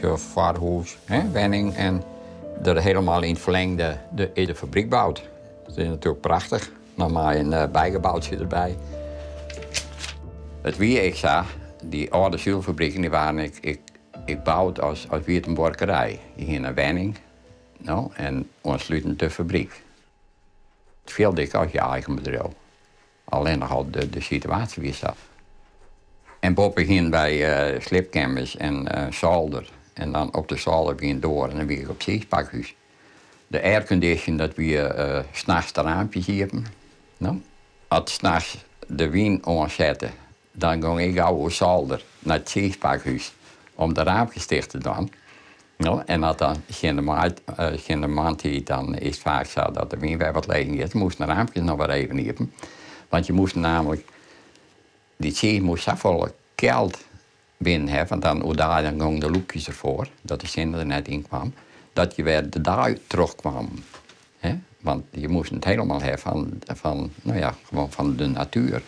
zo'n vaarhuis, wenning. En er helemaal in het verlengde de fabriek bouwt. Dat is natuurlijk prachtig. Nog maar een bijgebouwtje erbij. Het wie ik zag, die oude zuurfabrieken, die waren ik bouwde als weer een borkerij. Hier een wenning, nou, en aansluitend de fabriek. Het viel dik als je eigen bedrijf. Alleen nog al de situatie weer zat. En boven begin bij slipcampers en zolder. En dan op de zolder weer door en dan weer op het pakhuis. De aircondition, dat we 's nachts de raampjes hebben. Nou, als 's nachts de wien aanzetten, dan ging ik gauw op zolder naar het zeespakhuis om de raampjes dicht te doen. Nou, en dat dan geen maand die dan is vaak zo dat de wien weer wat liggen is, moest de raampjes nog wel even hebben. Want je moest namelijk, die zee moest zo vol koud binnen hebben, want dan gingen de loepjes ervoor, dat de zin er net in kwam, dat je weer de dag terugkwam. Want je moest het helemaal hebben van, nou ja, gewoon van de natuur.